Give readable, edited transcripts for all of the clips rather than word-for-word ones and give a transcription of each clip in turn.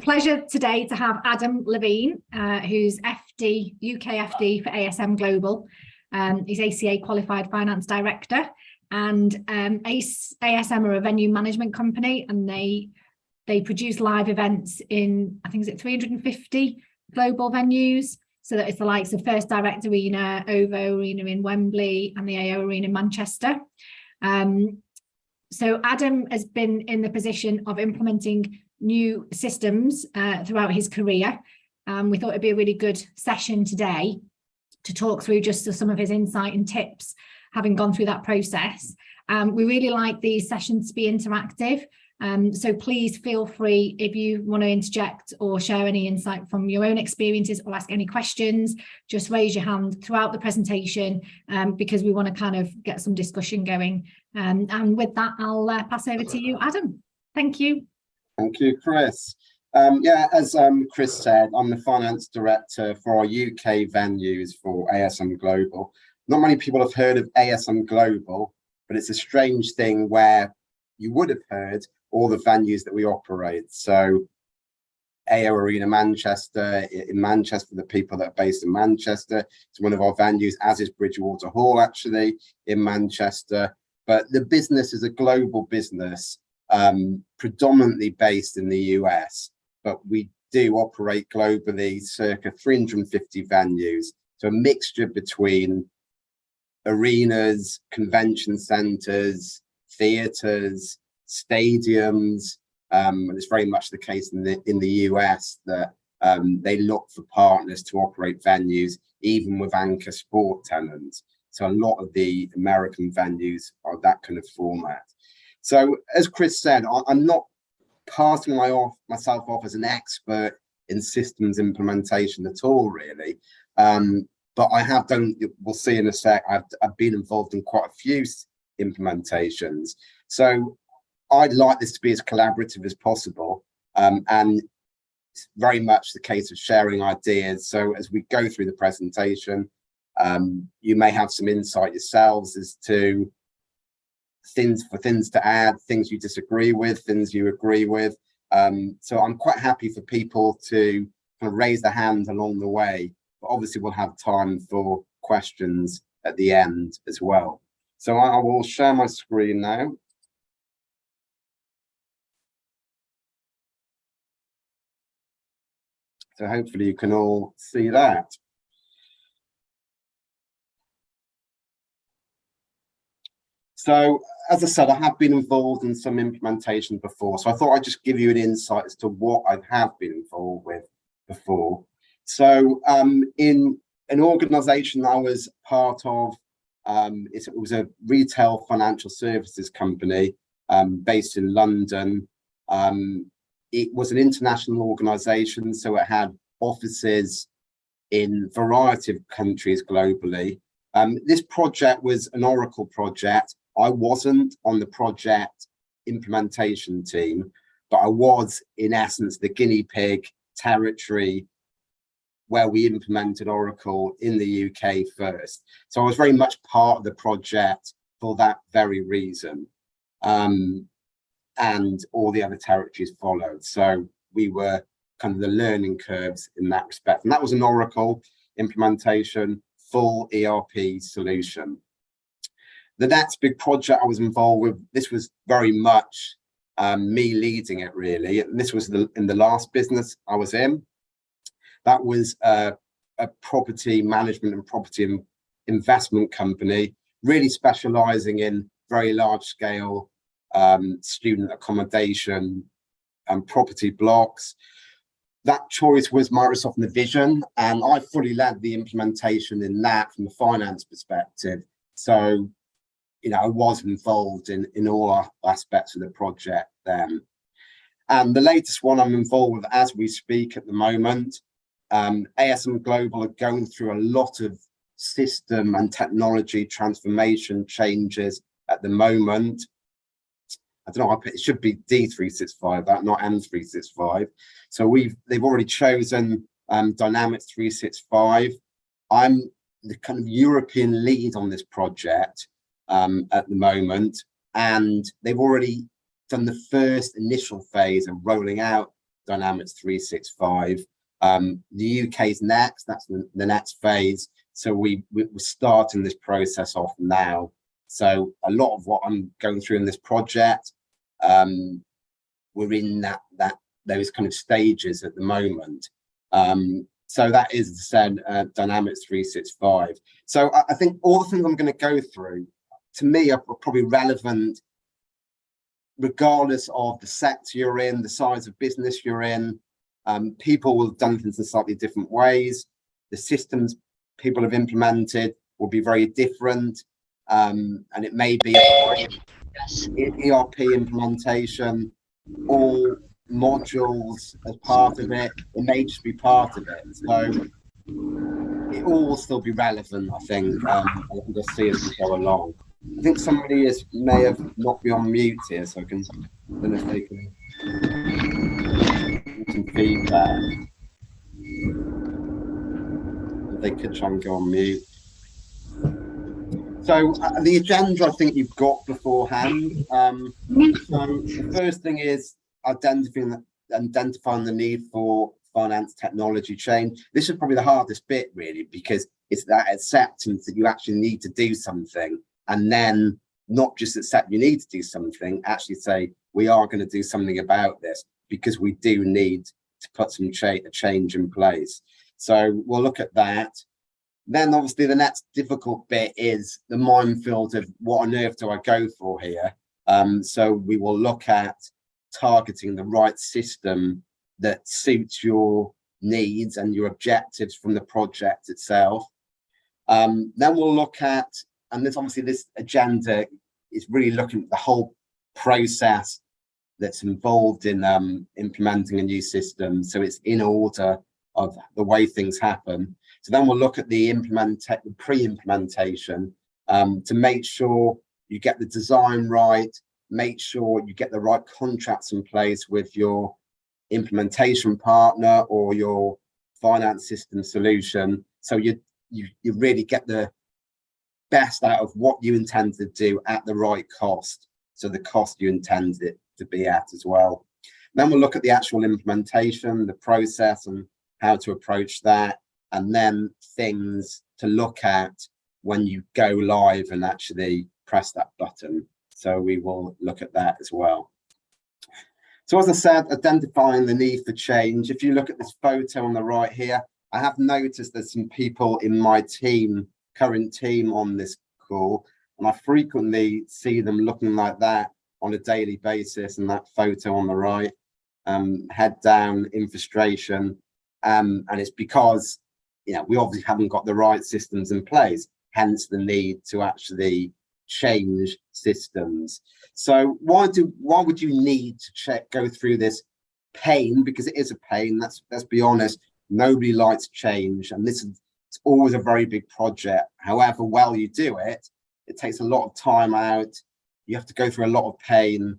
pleasure today to have Aidan Levene, who's FD, UK FD for ASM Global. He's ACA Qualified Finance Director, and ASM are a venue management company, and they produce live events in, I think, is it 350 global venues? So that it's the likes of First Direct Arena, OVO Arena in Wembley, and the AO Arena in Manchester. So Adam has been in the position of implementing new systems throughout his career. We thought it'd be a really good session today to talk through just some of his insight and tips, having gone through that process. We really like these sessions to be interactive. So please feel free, if you want to interject or share any insight from your own experiences or ask any questions, just raise your hand throughout the presentation, because we want to kind of get some discussion going. And with that, I'll pass over to you, Adam. Thank you. Thank you, Chris. Yeah, as Chris said, I'm the finance director for our UK venues for ASM Global. Not many people have heard of ASM Global, but it's a strange thing where you would have heard all the venues that we operate. So AO Arena Manchester, in Manchester, the people that are based in Manchester, it's one of our venues, as is Bridgewater Hall, actually, in Manchester. But the business is a global business, predominantly based in the US, but we do operate globally, circa 350 venues. So a mixture between arenas, convention centres, theatres, stadiums, and it's very much the case in the US that they look for partners to operate venues, even with anchor sport tenants. So a lot of the American venues are that kind of format. So as Chris said, I'm not passing myself off as an expert in systems implementation at all, really. But I have done, we'll see in a sec, I've been involved in quite a few implementations. So I'd like this to be as collaborative as possible, and it's very much the case of sharing ideas. So as we go through the presentation, you may have some insight yourselves as to things to add, things you disagree with, things you agree with. So I'm quite happy for people to kind of raise their hands along the way, but obviously we'll have time for questions at the end as well. So I will share my screen now. So hopefully you can all see that. So as I said, I have been involved in some implementation before. So I thought I'd just give you an insight as to what I have been involved with before. So in an organisation I was part of, it was a retail financial services company based in London. It was an international organisation, so it had offices in a variety of countries globally. This project was an Oracle project. I wasn't on the project implementation team, but I was, in essence, the guinea pig territory where we implemented Oracle in the UK first. So I was very much part of the project for that very reason. And all the other territories followed. So we were kind of the learning curves in that respect. And that was an Oracle implementation, full ERP solution. The next big project I was involved with, this was very much me leading it, really. And this was in the last business I was in. That was a property management and property investment company, really specialising in very large scale student accommodation and property blocks. That choice was Microsoft Navision, and I fully led the implementation in that from a finance perspective. So, you know, I was involved in all aspects of the project then. And the latest one I'm involved with as we speak at the moment, ASM Global are going through a lot of system and technology transformation changes at the moment. I don't know, it should be D365, that, not M365. So they've already chosen Dynamics 365. I'm the kind of European lead on this project at the moment, and they've already done the first initial phase of rolling out Dynamics 365. The UK's next, that's the next phase. So we're starting this process off now. So a lot of what I'm going through in this project, we're in those kind of stages at the moment. So that is the Dynamics 365. So I think all the things I'm going to go through, to me, are probably relevant regardless of the sector you're in, the size of business you're in. People will have done things in slightly different ways. The systems people have implemented will be very different. And it may be ERP implementation, all modules as part of it. It may just be part of it. So it all will still be relevant, I think. We'll see as we go along. I think somebody may have not be on mute here, so I don't know if they can give some feedback. If they could try and go on mute. So the agenda I think you've got beforehand. So the first thing is identifying the need for finance technology change. This is probably the hardest bit, really, because it's that acceptance that you actually need to do something, and then not just accept you need to do something, actually say we are going to do something about this because we do need to put some change in place. So we'll look at that. Then obviously the next difficult bit is the minefield of what on earth do I go for here? So we will look at targeting the right system that suits your needs and your objectives from the project itself. Then we'll look at, and this agenda is really looking at the whole process that's involved in implementing a new system. So it's in order of the way things happen. So then we'll look at the pre-implementation to make sure you get the design right, make sure you get the right contracts in place with your implementation partner or your finance system solution. So you really get the best out of what you intend to do at the right cost. So the cost you intend it to be at as well. Then we'll look at the actual implementation, the process and how to approach that, and then things to look at when you go live and actually press that button. So we will look at that as well. So as I said, identifying the need for change. If you look at this photo on the right here, I have noticed there's some people in my current team on this call, and I frequently see them looking like that on a daily basis, and that photo on the right, head down in frustration. And it's because, we obviously haven't got the right systems in place, hence the need to actually change systems. So why would you need to go through this pain? Because it is a pain. Let's be honest. Nobody likes change, and it's always a very big project. However well you do it, it takes a lot of time out. You have to go through a lot of pain.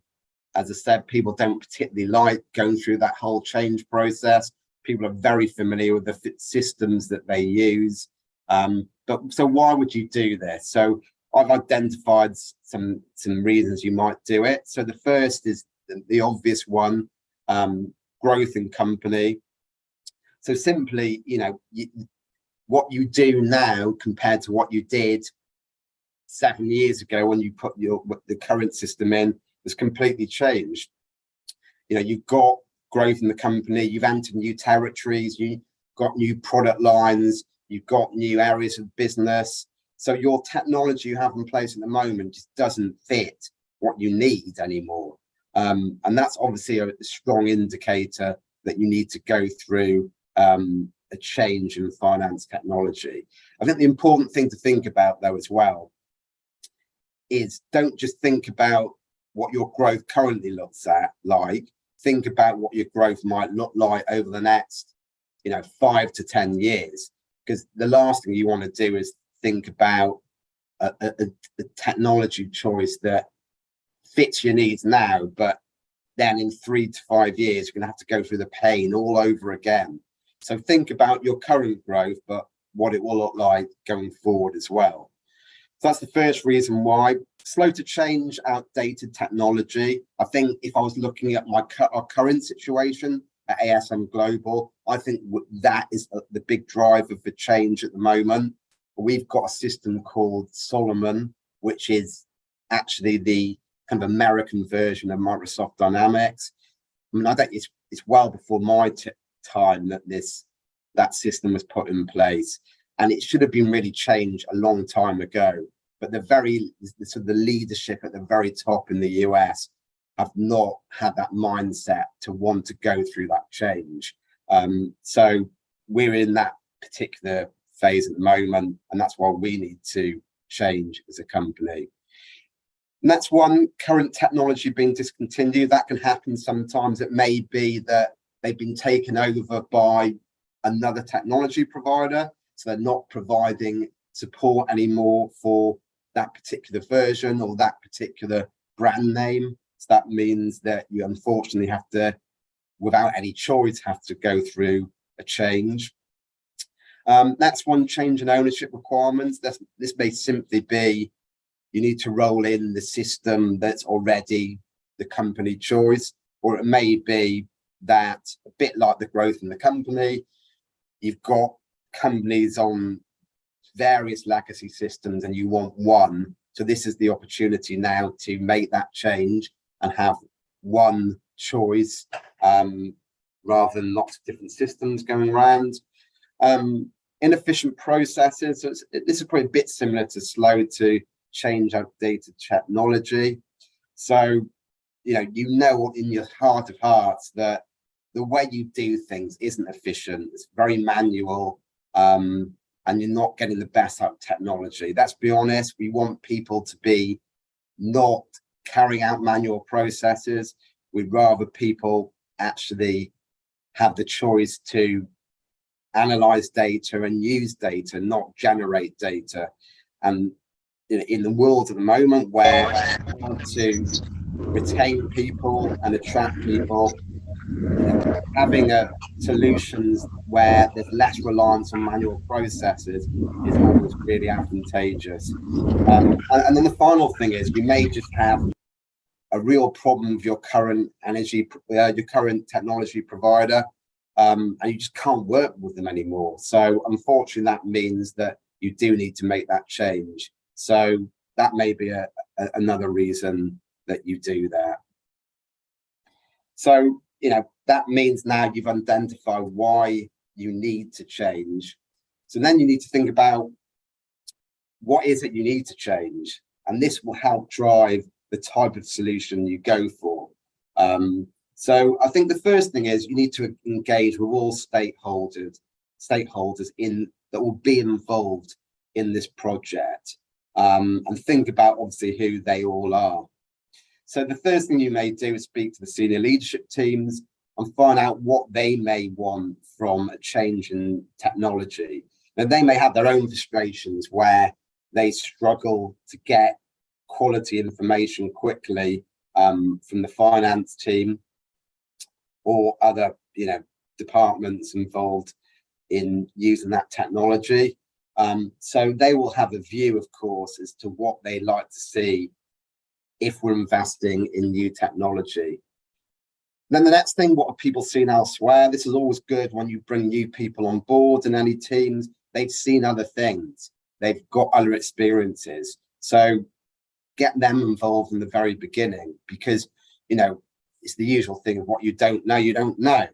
As I said, people don't particularly like going through that whole change process. People are very familiar with the systems that they use. But so why would you do this? So I've identified some reasons you might do it. So the first is the obvious one, growth in company. So simply, what you do now compared to what you did 7 years ago when you put the current system in has completely changed. You've got growth in the company, you've entered new territories, you've got new product lines, you've got new areas of business. So your technology you have in place at the moment just doesn't fit what you need anymore. And that's obviously a strong indicator that you need to go through a change in finance technology. I think the important thing to think about, though, as well, is don't just think about what your growth currently looks like. Think about what your growth might look like over the next, 5 to 10 years. Because the last thing you want to do is think about a technology choice that fits your needs now, but then in 3 to 5 years, you're going to have to go through the pain all over again. So think about your current growth, but what it will look like going forward as well. So that's the first reason why. Slow to change outdated technology. I think if I was looking at our current situation, at ASM Global. I think that is the big driver for change at the moment. We've got a system called Solomon, which is actually the kind of American version of Microsoft Dynamics. I mean, I think it's well before my time that that system was put in place, and it should have been really changed a long time ago. But the leadership at the very top in the US have not had that mindset to want to go through that change. So we're in that particular phase at the moment, and that's why we need to change as a company. And that's one, current technology being discontinued. That can happen sometimes. It may be that they've been taken over by another technology provider, so they're not providing support anymore for that particular version or that particular brand name. So that means that you unfortunately have to, without any choice, have to go through a change. That's one, change in ownership requirements. This may simply be you need to roll in the system that's already the company choice, or it may be that, a bit like the growth in the company, you've got companies on various legacy systems and you want one. So this is the opportunity now to make that change and have one choice rather than lots of different systems going around. Inefficient processes. So this is probably a bit similar to slow to change outdated technology. So, you know in your heart of hearts that the way you do things isn't efficient. It's very manual, and you're not getting the best out of technology. Let's be honest, we want people to be not carrying out manual processes. We'd rather people actually have the choice to analyze data and use data, not generate data. And in the world at the moment where we want to retain people and attract people, having solutions where there's less reliance on manual processes is always really advantageous. And then the final thing is, you may just have a real problem with your current technology provider, and you just can't work with them anymore. So unfortunately, that means that you do need to make that change. So that may be another reason that you do that. So, that means now you've identified why you need to change. So then you need to think about what is it you need to change? And this will help drive the type of solution you go for. So I think the first thing is you need to engage with all stakeholders that will be involved in this project, and think about obviously who they all are. So the first thing you may do is speak to the senior leadership teams and find out what they may want from a change in technology. Now, they may have their own frustrations where they struggle to get quality information quickly from the finance team or other departments involved in using that technology. So they will have a view, of course, as to what they like to see if we're investing in new technology. Then the next thing, what are people seeing elsewhere? This is always good when you bring new people on board in any teams. They've seen other things. They've got other experiences. So get them involved in the very beginning, because, it's the usual thing of what you don't know, you don't know.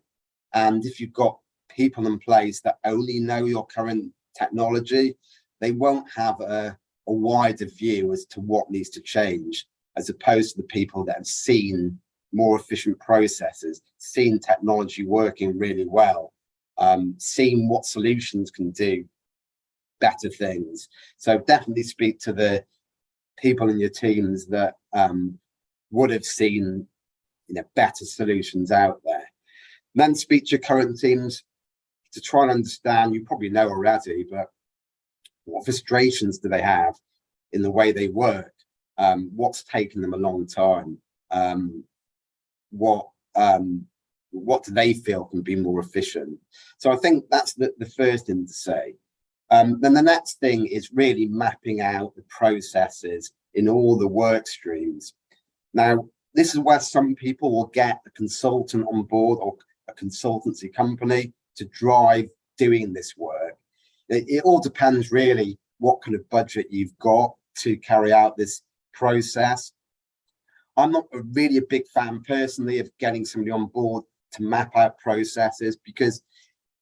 And if you've got people in place that only know your current technology, they won't have a wider view as to what needs to change, as opposed to the people that have seen more efficient processes, seen technology working really well, seen what solutions can do better things. So definitely speak to the people in your teams that would have seen better solutions out there. And then speak to your current teams to try and understand, you probably know already, but what frustrations do they have in the way they work? What's taken them a long time? What do they feel can be more efficient? So I think that's the first thing to say. Then the next thing is really mapping out the processes in all the work streams. Now, this is where some people will get a consultant on board or a consultancy company to drive doing this work. It all depends really what kind of budget you've got to carry out this process. I'm not really a big fan personally of getting somebody on board to map out processes, because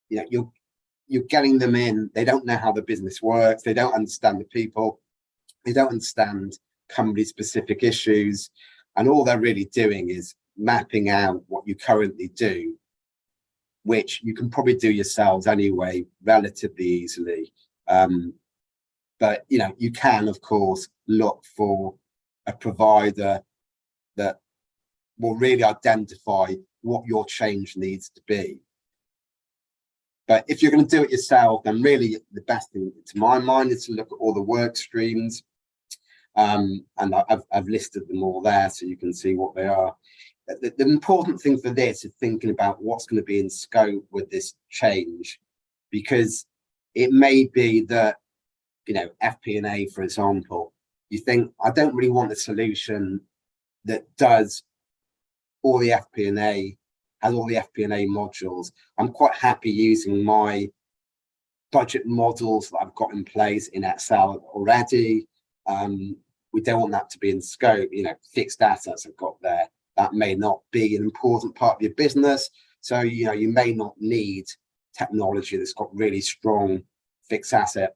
you're getting them in, they don't know how the business works, they don't understand the people, they don't understand company specific issues, and all they're really doing is mapping out what you currently do, which you can probably do yourselves anyway relatively easily. But you can of course look for a provider that will really identify what your change needs to be. But if you're going to do it yourself, then really the best thing to my mind is to look at all the work streams. And I've listed them all there so you can see what they are. The important thing for this is thinking about what's going to be in scope with this change, because it may be that, FP&A, for example, you think, I don't really want a solution that does all the FP&A, has all the FP&A modules. I'm quite happy using my budget models that I've got in place in Excel already. We don't want that to be in scope. Fixed assets I've got there, that may not be an important part of your business. So, you may not need technology that's got really strong fixed asset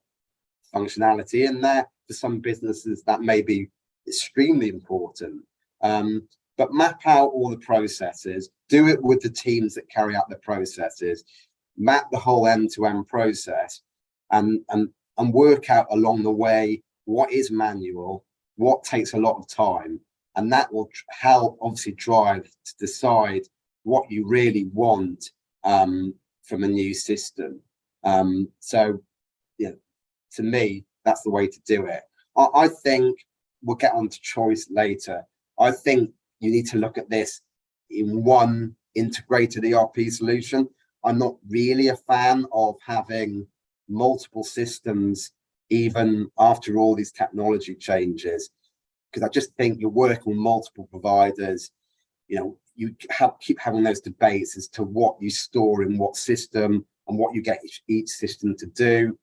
functionality in there. For some businesses, that may be extremely important. But map out all the processes, do it with the teams that carry out the processes, map the whole end-to-end process, and work out along the way what is manual, what takes a lot of time, and that will help obviously drive to decide what you really want from a new system. So, to me, that's the way to do it. I think we'll get on to choice later. I think you need to look at this in one integrated ERP solution. I'm not really a fan of having multiple systems, even after all these technology changes, because I just think you're working with multiple providers. You keep having those debates as to what you store in what system and what you get each system to do.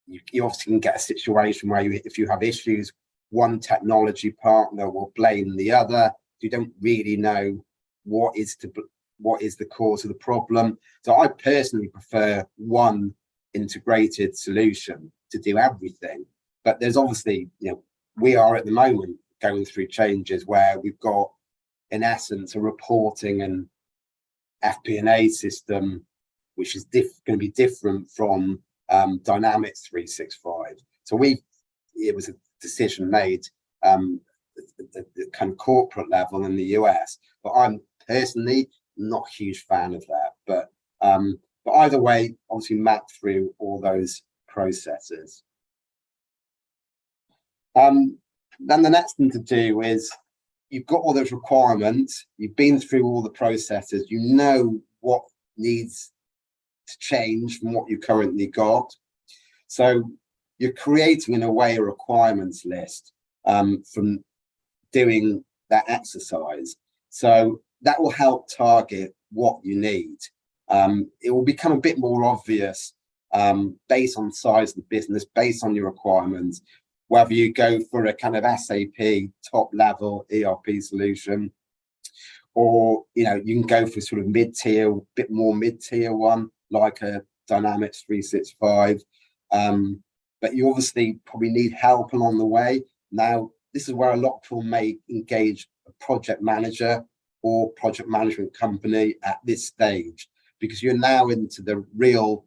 You obviously can get a situation where if you have issues, one technology partner will blame the other. You don't really know what is the cause of the problem. So I personally prefer one integrated solution to do everything. But there's obviously, we are at the moment going through changes where we've got, in essence, a reporting and FP&A system, which is going to be different from Dynamics 365. So it was a decision made at the kind of corporate level in the US, but I'm personally not a huge fan of that. But either way, obviously map through all those processes. Then the next thing to do is, you've got all those requirements, you've been through all the processes, you know what needs to change from what you currently got. So you're creating, in a way, a requirements list from doing that exercise. So that will help target what you need. It will become a bit more obvious based on the size of the business, based on your requirements, whether you go for a kind of SAP top level ERP solution, or you can go for sort of mid-tier, bit more mid-tier one, like a Dynamics 365. But you obviously probably need help along the way. Now, this is where a lot of people may engage a project manager or project management company at this stage, because you're now into the real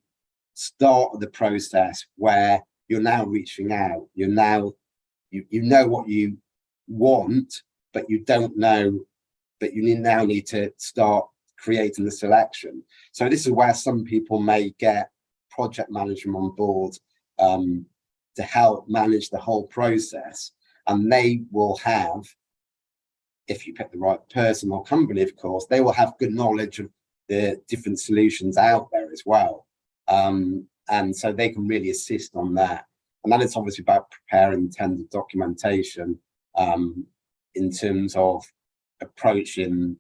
start of the process where you're now reaching out. You know what you want, but you don't know, but you now need to start creating the selection. So this is where some people may get project management on board to help manage the whole process, and they will have, if you pick the right person or company, of course, they will have good knowledge of the different solutions out there as well. And so they can really assist on that. And then it's obviously about preparing tender documentation in terms of approaching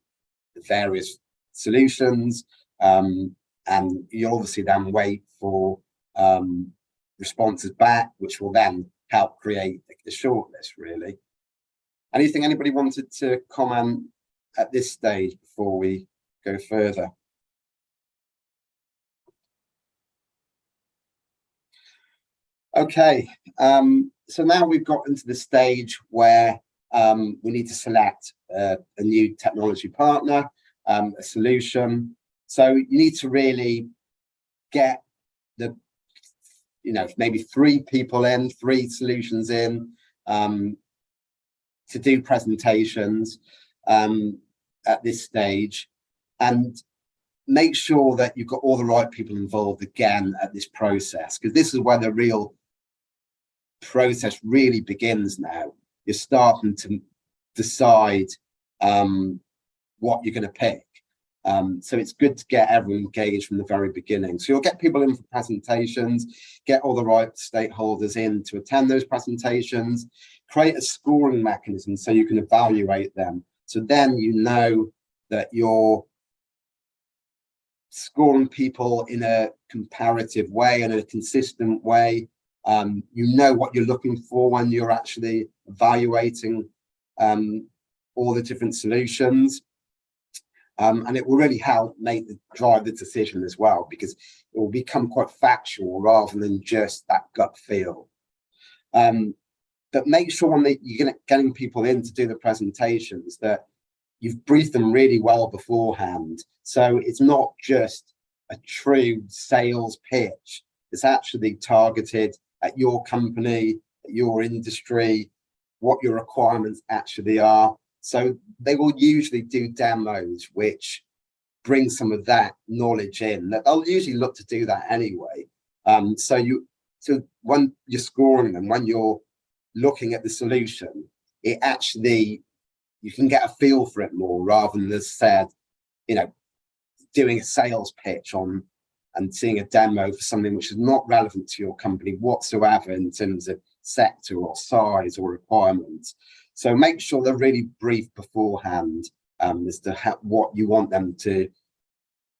the various solutions, and you obviously then wait for responses back, which will then help create the shortlist, really. Anything anybody wanted to comment at this stage before we go further? Okay, so now we've got into the stage where we need to select a new technology partner, a solution. So you need to really get the, maybe 3 people in, 3 solutions in, to do presentations at this stage, and make sure that you've got all the right people involved again at this process, because this is where the real process really begins now. You're starting to decide what you're going to pick. So it's good to get everyone engaged from the very beginning. So you'll get people in for presentations, get all the right stakeholders in to attend those presentations, create a scoring mechanism so you can evaluate them. So then you know that you're scoring people in a comparative way, in a consistent way. You know what you're looking for when you're actually evaluating all the different solutions. And it will really help drive the decision as well, because it will become quite factual rather than just that gut feel. But make sure when you're getting people in to do the presentations that you've briefed them really well beforehand. So it's not just a true sales pitch. It's actually targeted at your company, at your industry, what your requirements actually are. So they will usually do demos which bring some of that knowledge in. They'll usually look to do that anyway. So when you're scoring them, when you're looking at the solution, it actually, you can get a feel for it more rather than, as said, doing a sales pitch on and seeing a demo for something which is not relevant to your company whatsoever in terms of sector or size or requirements. So make sure they're really brief beforehand as to what you want them to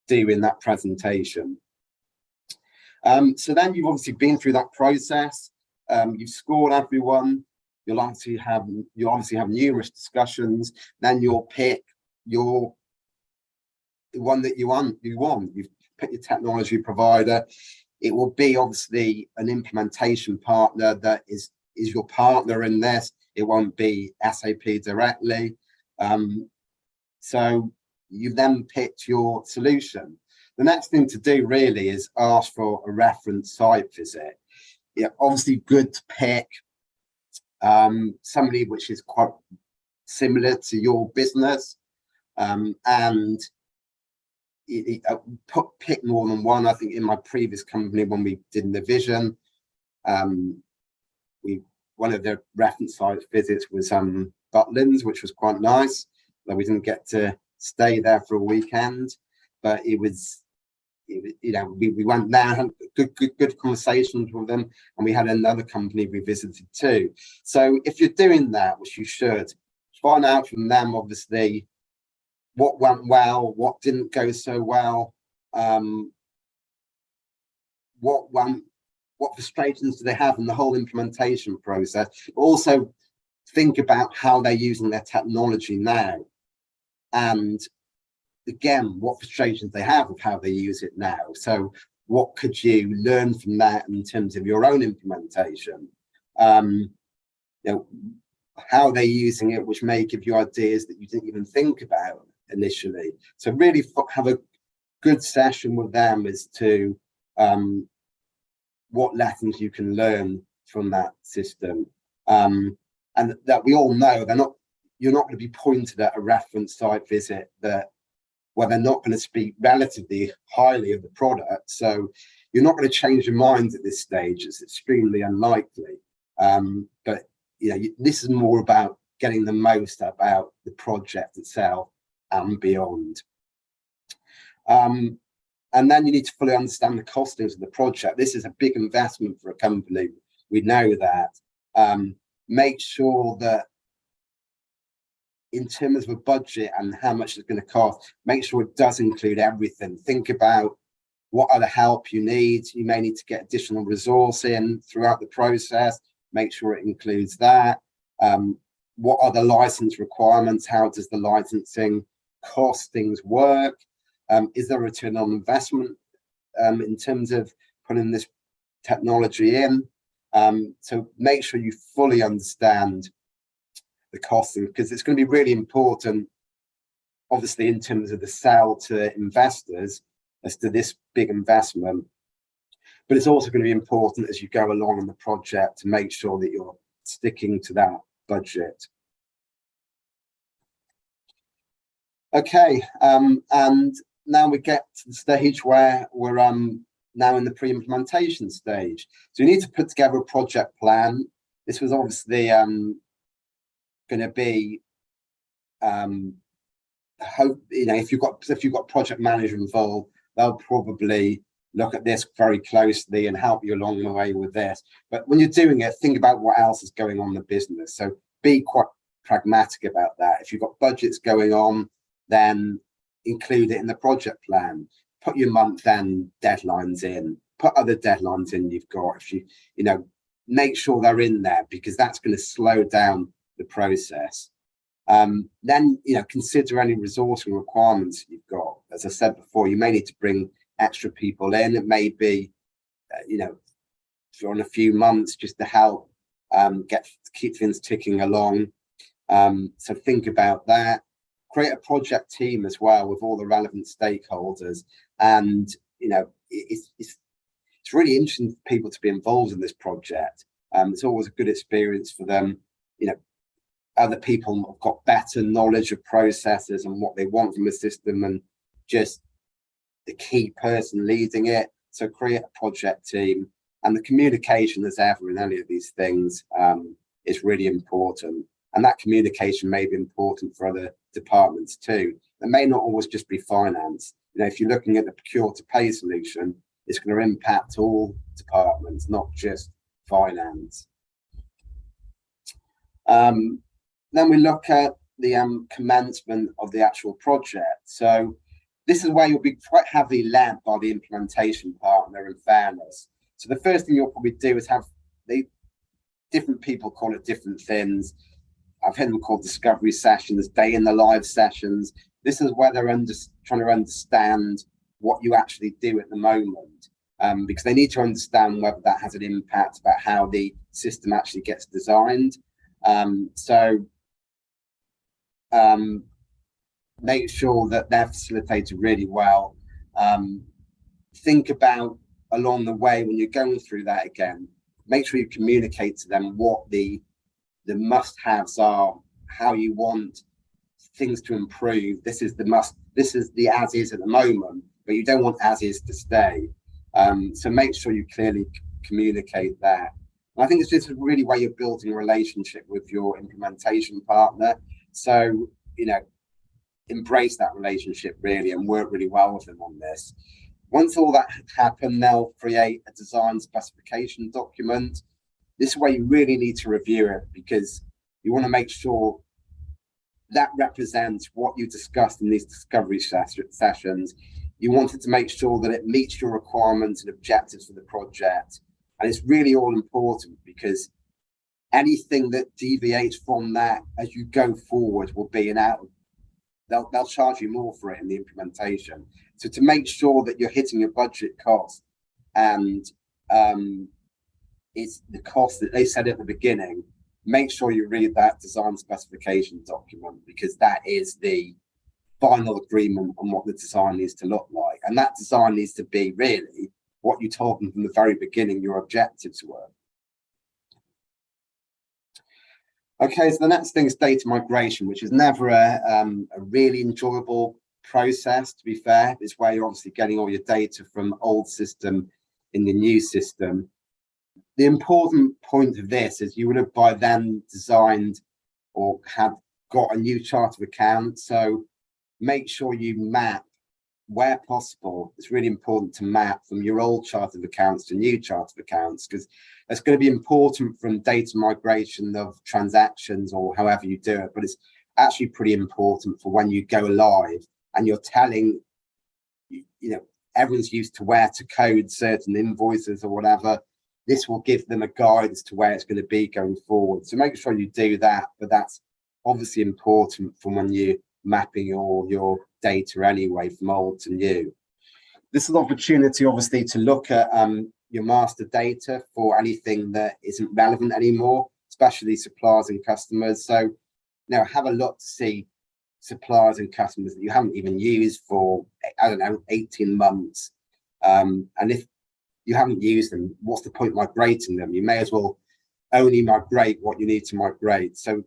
do in that presentation. So then you've obviously been through that process. You've scored everyone. You'll obviously have numerous discussions. Then you'll pick the one that you want. You've picked your technology provider. It will be obviously an implementation partner that is your partner in this. It won't be SAP directly. So you've then picked your solution. The next thing to do really is ask for a reference site visit. Obviously good to pick somebody which is quite similar to your business, and pick more than one. I think in my previous company, when we did the vision, one of the reference site visits was Butlins, which was quite nice, though we didn't get to stay there for a weekend. But we went there, had good conversations with them, and we had another company we visited too. So if you're doing that, which you should, find out from them obviously what went well, what didn't go so well, what frustrations do they have in the whole implementation process. But also think about how they're using their technology now, and again, what frustrations they have with how they use it now. So what could you learn from that in terms of your own implementation? How they're using it, which may give you ideas that you didn't even think about initially. So really have a good session with them as to what lessons you can learn from that system. And that we all know you're not going to be pointed at a reference site visit where they're not going to speak relatively highly of the product. So you're not going to change your minds at this stage. It's extremely unlikely. But this is more about getting the most about the project itself and beyond. And then you need to fully understand the costings of the project. This is a big investment for a company. We know that. Make sure that in terms of a budget and how much it's going to cost, make sure it does include everything. Think about what other help you need. You may need to get additional resource in throughout the process. Make sure it includes that. What are the license requirements? How does the licensing costings work? Is there a return on investment in terms of putting this technology in? So make sure you fully understand the costing, because it's going to be really important, obviously, in terms of the sell to investors as to this big investment. But it's also going to be important as you go along in the project to make sure that you're sticking to that budget. Okay, and now we get to the stage where we're now in the pre-implementation stage. So you need to put together a project plan. This was obviously going to be, if you've got project manager involved, they'll probably look at this very closely and help you along the way with this. But when you're doing it, think about what else is going on in the business. So be quite pragmatic about that. If you've got budgets going on, then include it in the project plan. Put your month-end deadlines in. Put other deadlines in you've got. If you make sure they're in there, because that's going to slow down the process. Then consider any resourcing requirements you've got. As I said before, you may need to bring extra people in. It may be for a few months just to help keep things ticking along. So think about that. Create a project team as well with all the relevant stakeholders, and it's really interesting for people to be involved in this project. It's always a good experience for them. Other people have got better knowledge of processes and what they want from a system, and just the key person leading it. So create a project team, and the communication as ever in any of these things is really important. And that communication may be important for other departments too. It may not always just be finance. If you're looking at the procure to pay solution, it's going to impact all departments, not just finance. Then we look at the commencement of the actual project. So this is where you'll be quite heavily led by the implementation partner, in fairness. So the first thing you'll probably do is have different people call it different things. I've heard them called discovery sessions, day in the live sessions. This is where they're trying to understand what you actually do at the moment, because they need to understand whether that has an impact about how the system actually gets designed. Make sure that they're facilitated really well. Think about along the way when you're going through that again, make sure you communicate to them what the must-haves are, how you want things to improve. This is the as is at the moment, but you don't want as is to stay. So make sure you clearly communicate that. And I think it's just really where you're building a relationship with your implementation partner. So, embrace that relationship really and work really well with them on this. Once all that happens, they'll create a design specification document. This is where you really need to review it, because you want to make sure that represents what you discussed in these discovery sessions. You wanted to make sure that it meets your requirements and objectives for the project. And it's really all important, because anything that deviates from that as you go forward will be they'll charge you more for it in the implementation. So to make sure that you're hitting your budget cost, and it's the cost that they said at the beginning, make sure you read that design specification document, because that is the final agreement on what the design needs to look like. And that design needs to be really what you told them from the very beginning your objectives were. Okay, so the next thing is data migration, which is never a really enjoyable process, to be fair. It's where you're obviously getting all your data from old system in the new system. The important point of this is you would have by then designed or have got a new chart of accounts. So make sure you map where possible. It's really important to map from your old chart of accounts to new chart of accounts, because it's going to be important from data migration of transactions or however you do it. But it's actually pretty important for when you go live and you're telling, everyone's used to where to code certain invoices or whatever. This will give them a guide as to where it's going to be going forward. So make sure you do that, but that's obviously important from when you're mapping your data anyway, from old to new. This is an opportunity, obviously, to look at your master data for anything that isn't relevant anymore, especially suppliers and customers. So, have a look to see suppliers and customers that you haven't even used for, 18 months. And if you haven't used them, what's the point migrating them? You may as well only migrate what you need to migrate. So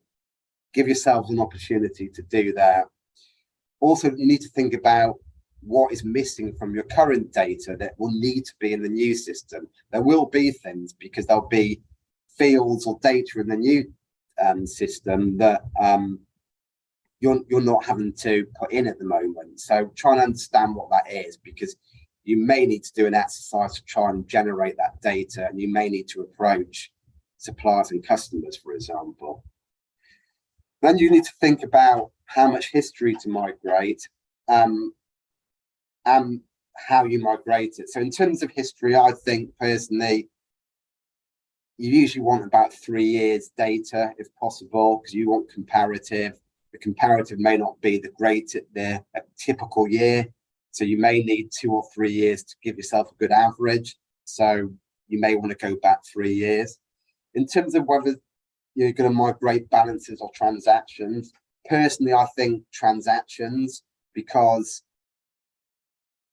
give yourselves an opportunity to do that. Also, you need to think about what is missing from your current data that will need to be in the new system. There will be things, because there'll be fields or data in the new system that you're not having to put in at the moment. So try and understand what that is, because you may need to do an exercise to try and generate that data, and you may need to approach suppliers and customers, for example. Then you need to think about how much history to migrate and how you migrate it. So in terms of history, I think personally, you usually want about 3 years data if possible, because you want comparative. The comparative may not be a typical year. So you may need 2 or 3 years to give yourself a good average. So you may want to go back 3 years. In terms of whether you're going to migrate balances or transactions, personally, I think transactions, because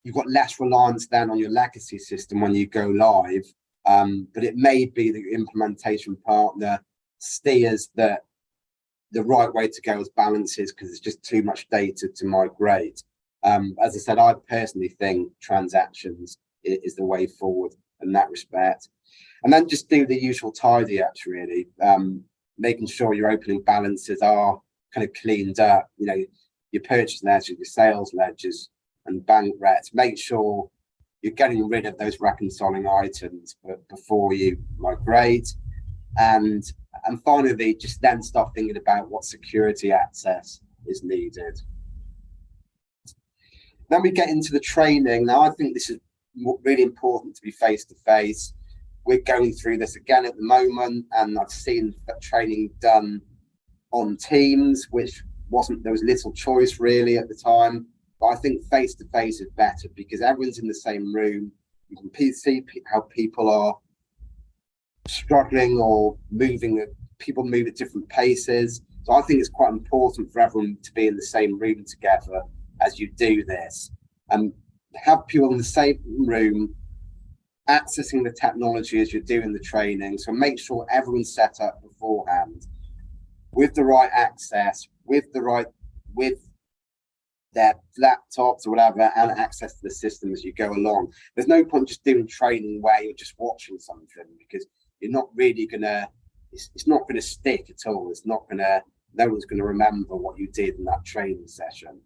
you've got less reliance then on your legacy system when you go live. But it may be that your implementation partner steers that the right way to go is balances, because it's just too much data to migrate. As I said, I personally think transactions is the way forward in that respect. And then just do the usual tidy ups, really, making sure your opening balances are kind of cleaned up, your purchase ledger, your sales ledgers and bank recs. Make sure you're getting rid of those reconciling items before you migrate. And finally, just then start thinking about what security access is needed. Then we get into the training. Now, I think this is really important to be face-to-face. We're going through this again at the moment, and I've seen that training done on Teams, which there was little choice really at the time. But I think face-to-face is better, because everyone's in the same room. You can see how people are struggling or moving. People move at different paces. So I think it's quite important for everyone to be in the same room together as you do this, and have people in the same room accessing the technology as you're doing the training. So make sure everyone's set up beforehand with the right access, with their laptops or whatever, and access to the system as you go along. There's no point just doing training where you're just watching something, because you're not really gonna, it's not gonna stick at all. No one's gonna remember what you did in that training session.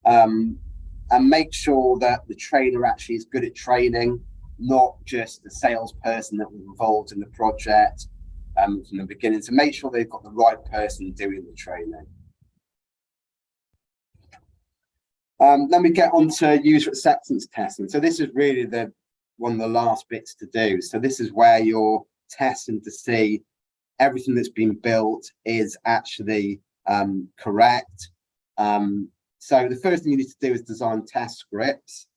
And make sure that the trainer actually is good at training, not just the salesperson that was involved in the project from the beginning. So make sure they've got the right person doing the training. Then we get on to user acceptance testing. So this is really one of the last bits to do. So this is where you're testing to see everything that's been built is actually correct. So the first thing you need to do is design test scripts.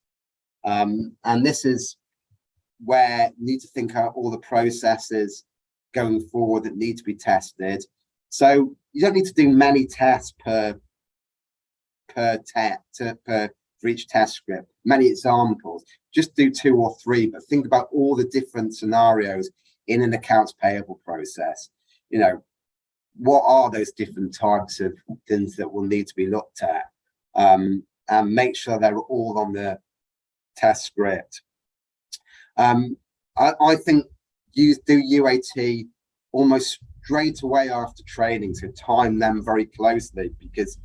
And this is where you need to think out all the processes going forward that need to be tested. So you don't need to do many tests for each test script, many examples. Just do 2 or 3, but think about all the different scenarios in an accounts payable process. What are those different types of things that will need to be looked at? And make sure they're all on the test script. I think do UAT almost straight away after training, so time them very closely, because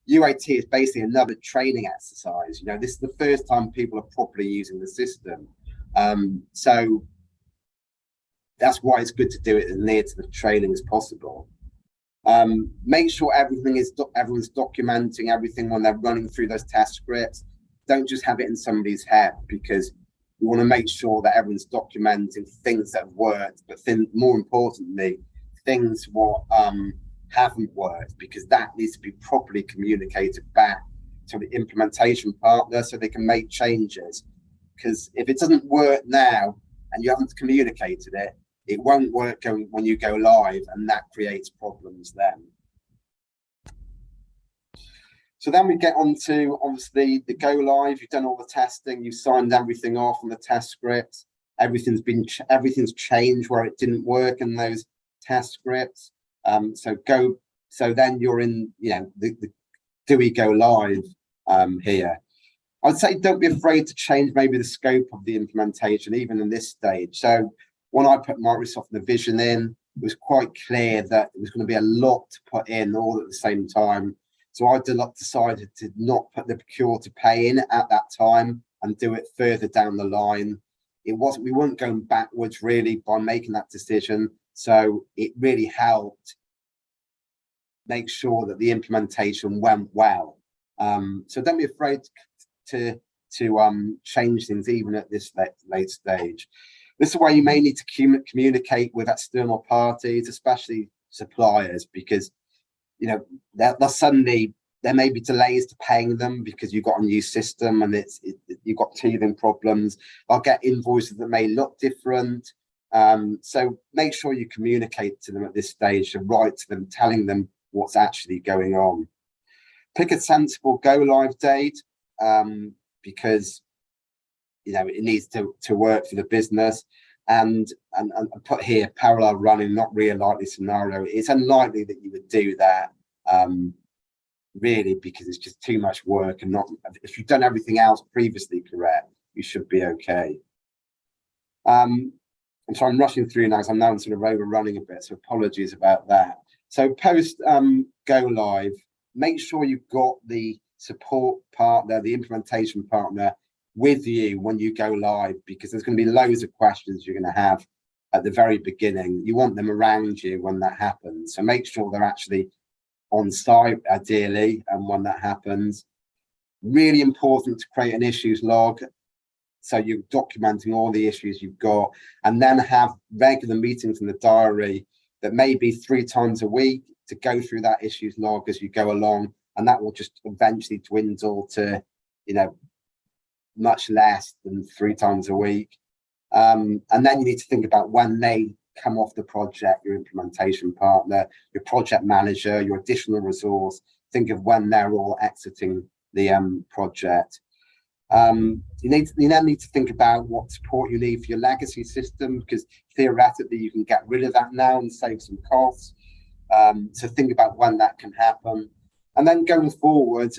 UAT is basically another training exercise. This is the first time people are properly using the system. So that's why it's good to do it as near to the training as possible. Make sure everyone's documenting everything when they're running through those test scripts. Don't just have it in somebody's head, because you want to make sure that everyone's documenting things that have worked, but more importantly, things what haven't worked, because that needs to be properly communicated back to the implementation partner so they can make changes. Because if it doesn't work now and you haven't communicated it, it won't work when you go live, and that creates problems then. So then we get on to, obviously, the go live. You've done all the testing, you've signed everything off on the test scripts. Everything's changed where it didn't work in those test scripts. So then you're in, the do we go live here. I'd say don't be afraid to change maybe the scope of the implementation, even in this stage. So when I put Microsoft and the vision in, it was quite clear that it was going to be a lot to put in all at the same time. So I decided to not put the procure to pay in at that time and do it further down the line. We weren't going backwards really by making that decision. So it really helped make sure that the implementation went well. So don't be afraid to change things even at this late stage. This is where you may need to communicate with external parties, especially suppliers, because there may be delays to paying them because you've got a new system and you've got teething problems. I'll get invoices that may look different. So make sure you communicate to them at this stage and write to them, telling them what's actually going on. Pick a sensible go live date, because it needs to work for the business. And put here parallel running, not real likely scenario. It's unlikely that you would do that, really, because it's just too much work, and if you've done everything else previously correct, you should be okay. And so I'm rushing through now, so I'm now sort of overrunning a bit, so apologies about that. So post go live, make sure you've got the support partner, the implementation partner with you when you go live, because there's going to be loads of questions you're going to have at the very beginning. You want them around you when that happens, so make sure they're actually on site ideally, and when that happens. Really important to create an issues log, so you're documenting all the issues you've got, and then have regular meetings in the diary that may be 3 times a week to go through that issues log as you go along, and that will just eventually dwindle to much less than 3 times a week. And then you need to think about when they come off the project, your implementation partner, your project manager, your additional resource. Think of when they're all exiting the project. You then need to think about what support you need for your legacy system, because theoretically you can get rid of that now and save some costs. So think about when that can happen. And then going forward,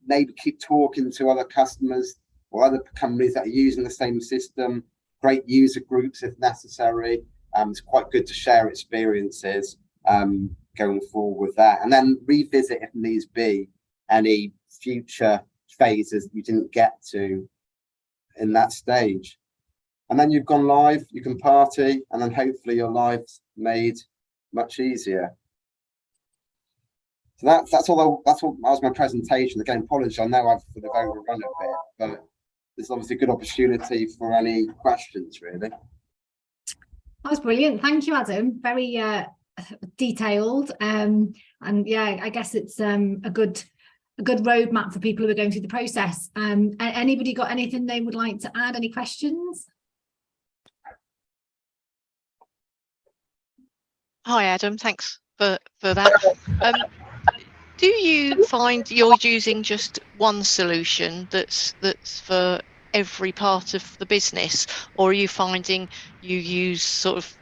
maybe keep talking to other customers or other companies that are using the same system. Great user groups if necessary. It's quite good to share experiences going forward with that, and then revisit if needs be any future phases you didn't get to in that stage. And then you've gone live, you can party, and then hopefully your life's made much easier. So that's all. That was my presentation. Again, apologies, I know I've sort of overrun a bit, but there's obviously a good opportunity for any questions, really. That was brilliant. Thank you, Adam. Very detailed. And yeah, I guess it's a good roadmap for people who are going through the process. Anybody got anything they would like to add? Any questions? Hi, Adam. Thanks for that. Do you find you're using just one solution that's for every part of the business, or are you finding you use sort of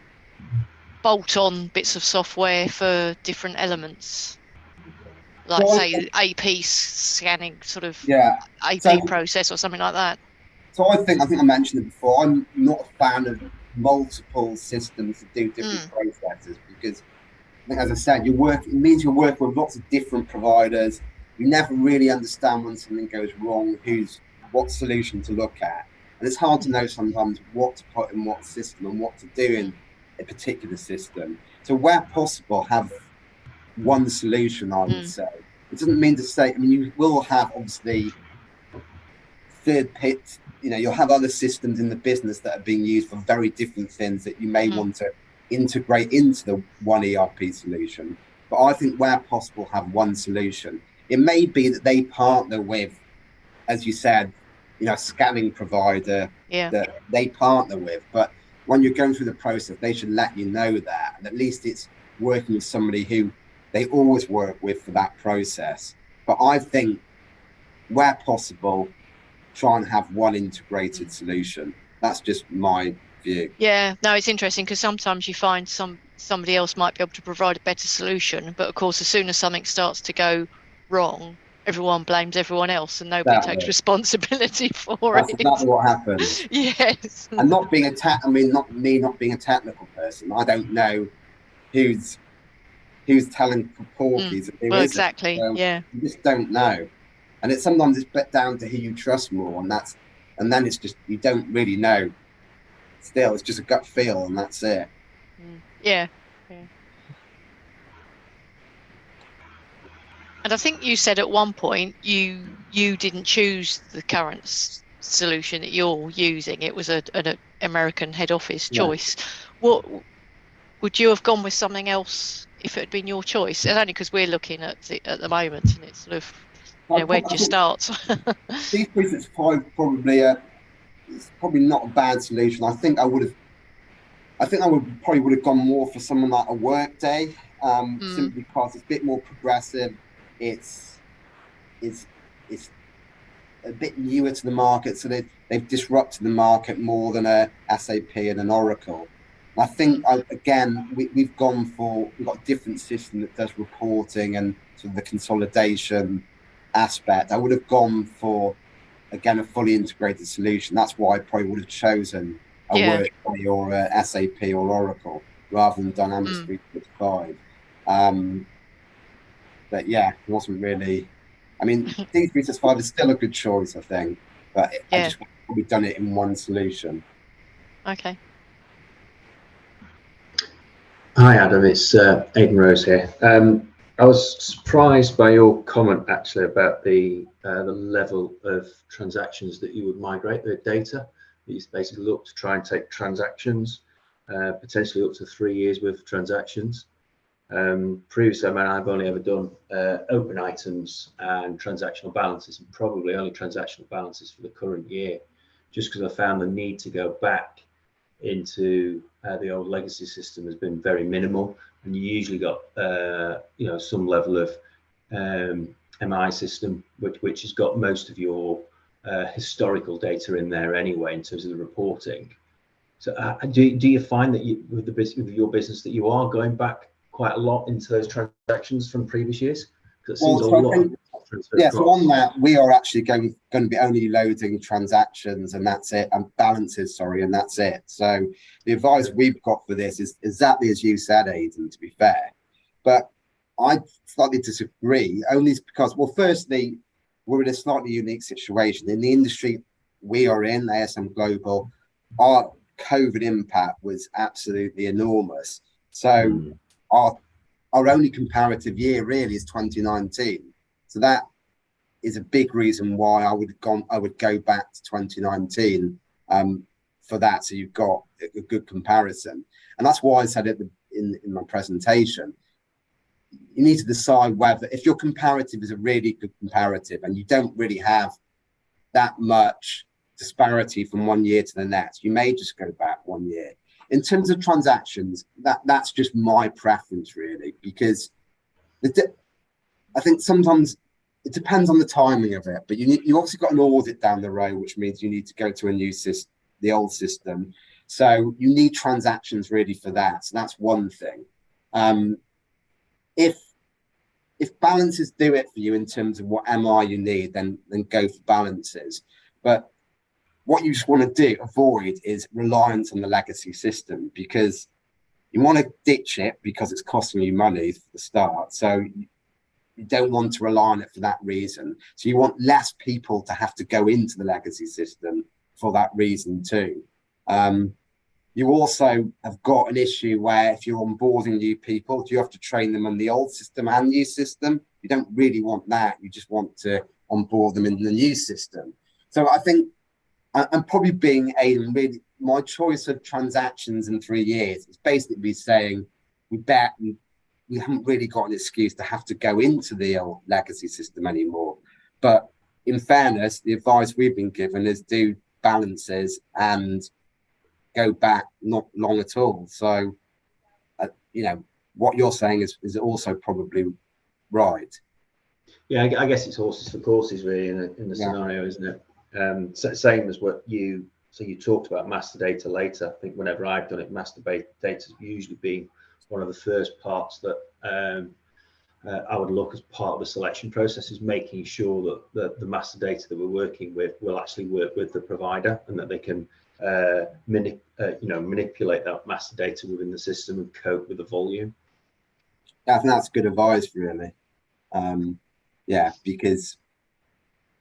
bolt-on bits of software for different elements, like say AP scanning, sort of AP process or something like that? So I think I mentioned it before. I'm not a fan of multiple systems to do different processes, because I think, as I said, it means you're working with lots of different providers. You never really understand when something goes wrong, what solution to look at. And it's hard to know sometimes what to put in what system and what to do a particular system. So where possible, have one solution, I would say. It doesn't mean to say, I mean, you will have obviously third pit, you'll have other systems in the business that are being used for very different things that you may want to integrate into the one ERP solution. But I think where possible, have one solution. It may be that they partner with, as you said, a scanning provider that they partner with. But when you're going through the process, they should let you know that. And at least it's working with somebody who they always work with for that process. But I think where possible, try and have one integrated solution. That's just my view. Yeah, no, it's interesting because sometimes you find somebody else might be able to provide a better solution, but of course, as soon as something starts to go wrong, everyone blames everyone else and nobody takes responsibility for it. That's exactly what happens. Yes. And not being not being a technical person, I don't know who's telling porkies and who well, isn't. exactly. So yeah. You just don't know. And sometimes it's down to who you trust more, and then it's just, you don't really know. Still, it's just a gut feel, and that's it. Yeah. And I think you said at one point you didn't choose the current solution that you're using. It was an American head office choice. What would you have gone with something else if it had been your choice? And only because we're looking at it at the moment, and it's sort of, where do you start? D365 it's probably not a bad solution. I think I would have gone more for someone like a Workday, simply because it's a bit more progressive. It's a bit newer to the market, so they've disrupted the market more than a SAP and an Oracle. And I think we've got a different system that does reporting and sort of the consolidation aspect. I would have gone for, again, a fully integrated solution. That's why I probably would have chosen a Workday or a SAP or Oracle rather than Dynamics 365. But yeah, it wasn't really. I mean, D365 is still a good choice, I think, but I just would have probably done it in one solution. Okay. Hi, Adam. It's Aidan Rose here. I was surprised by your comment actually about the level of transactions that you would migrate the data. You basically look to try and take transactions, potentially up to 3 years worth of transactions. Previously, I've only ever done open items and transactional balances, and probably only transactional balances for the current year, just because I found the need to go back into the old legacy system has been very minimal, and you usually got some level of MI system which has got most of your historical data in there anyway in terms of the reporting. So do you find that with your business that you are going back quite a lot into those transactions from previous years? Because it seems a lot. So on that, we are actually going to be only loading transactions, and that's it, and balances, and that's it. So the advice we've got for this is exactly as you said, Aidan, to be fair. But I slightly disagree, only because, well, firstly, we're in a slightly unique situation. In the industry we are in, ASM Global, our COVID impact was absolutely enormous. So our only comparative year really is 2019. So that is a big reason why I would go back to 2019 for that. So you've got a good comparison, and that's why I said it in my presentation. You need to decide whether, if your comparative is a really good comparative and you don't really have that much disparity from 1 year to the next, you may just go back 1 year. In terms of transactions, that's just my preference really, because I think sometimes it depends on the timing of it, but you obviously got an audit down the road, which means you need to go to a new system, the old system. So you need transactions really for that. So that's one thing. If balances do it for you in terms of what MI you need, then go for balances. But what you just want to avoid is reliance on the legacy system, because you want to ditch it because it's costing you money for the start. So you don't want to rely on it for that reason. So you want less people to have to go into the legacy system for that reason too. you also have got an issue where if you're onboarding new people, do you have to train them on the old system and new system? You don't really want that. You just want to onboard them in the new system. So I think I'm probably being Aidan, really, my choice of transactions in 3 years is basically saying we haven't really got an excuse to have to go into the old legacy system anymore. But in fairness, the advice we've been given is do balances and go back not long at all. So, what you're saying is also probably right. Yeah, I guess it's horses for courses really in the scenario, isn't it? Same as what you talked about master data later. I think whenever I've done it, master data has usually been one of the first parts that I would look as part of the selection process, is making sure that the master data that we're working with will actually work with the provider, and that they can manipulate that master data within the system and cope with the volume. I think that's good advice, really. Because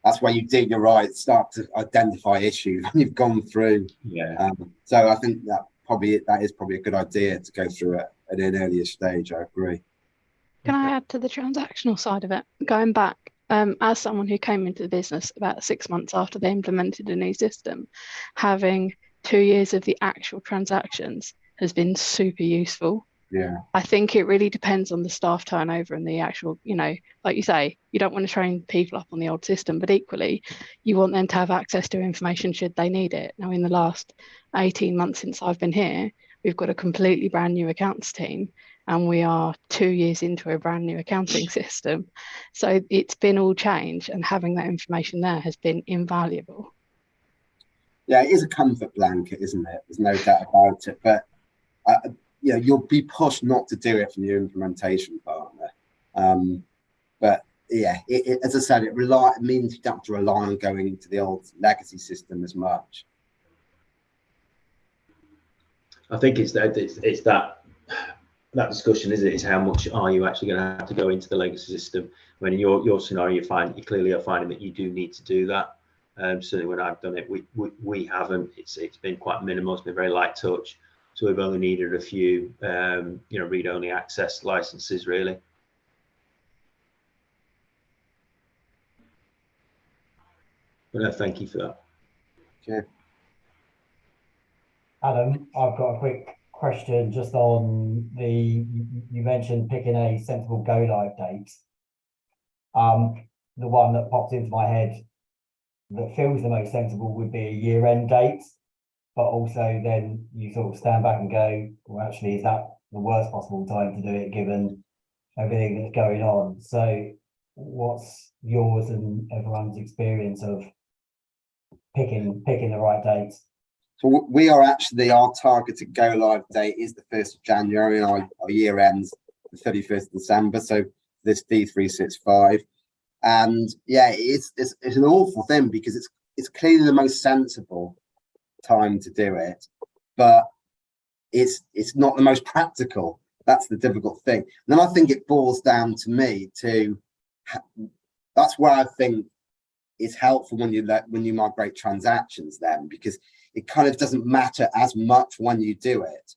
that's where you dig your right, start to identify issues when you've gone through. So I think that is probably a good idea to go through it at an earlier stage. I agree. Can I add to the transactional side of it? Going back, as someone who came into the business about 6 months after they implemented a new system, having 2 years of the actual transactions has been super useful. Yeah. I think it really depends on the staff turnover and the actual, like you say, you don't want to train people up on the old system, but equally you want them to have access to information should they need it. Now, in the last 18 months since I've been here, we've got a completely brand new accounts team, and we are 2 years into a brand new accounting system. So it's been all change, and having that information there has been invaluable. Yeah, it is a comfort blanket, isn't it? There's no doubt about it. But you'll be pushed not to do it from your implementation partner. But yeah, as I said, it means you don't have to rely on going into the old legacy system as much. I think it's that discussion, is it? Is how much are you actually going to have to go into the legacy system? When in your scenario, you clearly are finding that you do need to do that. Certainly when I've done it, we haven't. It's been quite minimal. It's been very light touch. So we've only needed a few, read-only access licenses, really. But no, thank you for that. Okay. Adam, I've got a quick question just on you mentioned picking a sensible go live date. The one that popped into my head that feels the most sensible would be a year-end date, but also then you sort of stand back and go, well, actually, is that the worst possible time to do it given everything that's going on? So what's yours and everyone's experience of picking the right date? So we are actually, our targeted go live date is the 1st of January, and our year ends the 31st of December. So this D365, and yeah, it's an awful thing because it's clearly the most sensible time to do it, but it's not the most practical. That's the difficult thing. And then I think it boils down to me to that's where I think it's helpful when you migrate transactions then, because it kind of doesn't matter as much when you do it,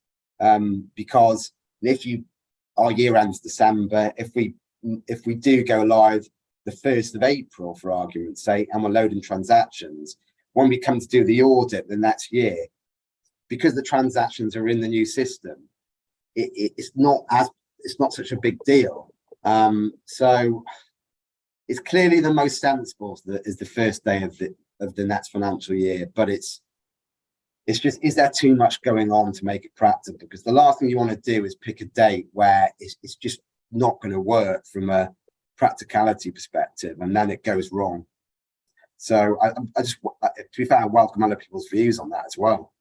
because if our year ends December, if we do go live the 1st of April, for argument's sake, and we're loading transactions, when we come to do the audit the next year, because the transactions are in the new system, it's not such a big deal. So it's clearly the most sensible is the first day of the next financial year, but it's just, is there too much going on to make it practical? Because the last thing you want to do is pick a date where it's just not going to work from a practicality perspective, and then it goes wrong. So I just, to be fair, I welcome other people's views on that as well.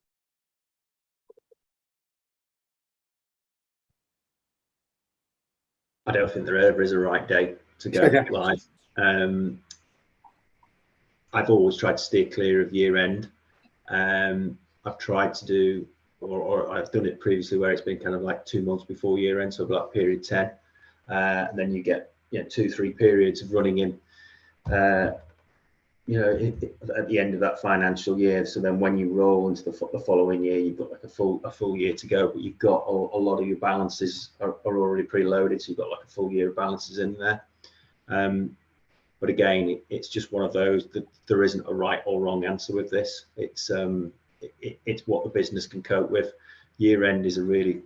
I don't think there ever is a right date to go live. I've always tried to steer clear of year end. I've tried to do, or I've done it previously where it's been kind of like 2 months before year end, so like period 10, and then you get 2-3 periods of running in at the end of that financial year. So then when you roll into the following year, you've got like a full year to go, but you've got a lot of your balances are already preloaded. So you've got like a full year of balances in there. But again, it's just one of those that there isn't a right or wrong answer with this. It's what the business can cope with. Year end is a really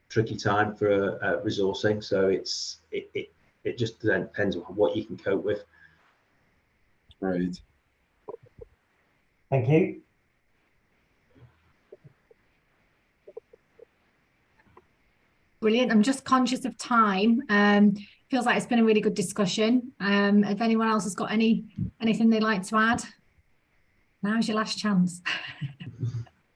tricky time for resourcing. So it just then depends on what you can cope with. Great. Thank you. Brilliant. I'm just conscious of time. Feels like it's been a really good discussion. If anyone else has got anything they'd like to add, now's your last chance.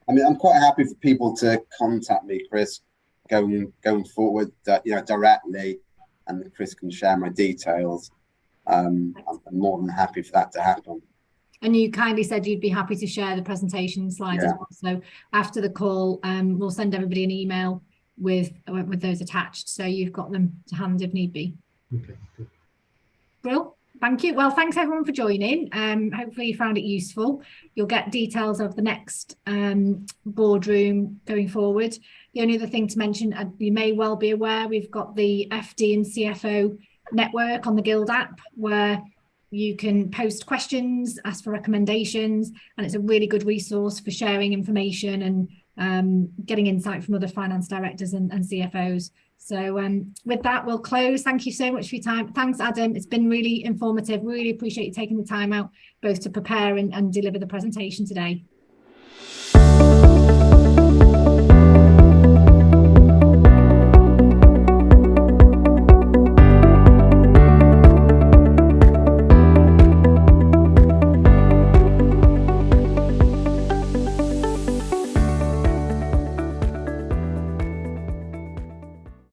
I mean, I'm quite happy for people to contact me, Chris, going forward, directly, and Chris can share my details. I'm more than happy for that to happen. And you kindly said you'd be happy to share the presentation slides as well. So after the call, we'll send everybody an email with those attached, so you've got them to hand if need be. Okay. Well, thank you. Well, thanks everyone for joining. Hopefully you found it useful. You'll get details of the next boardroom going forward. The only other thing to mention, you may well be aware, we've got the FD and CFO network on the Guild app, where you can post questions, ask for recommendations, and it's a really good resource for sharing information and getting insight from other finance directors and CFOs. So with that, we'll close. Thank you so much for your time. Thanks, Adam. It's been really informative. Really appreciate you taking the time out both to prepare and deliver the presentation today.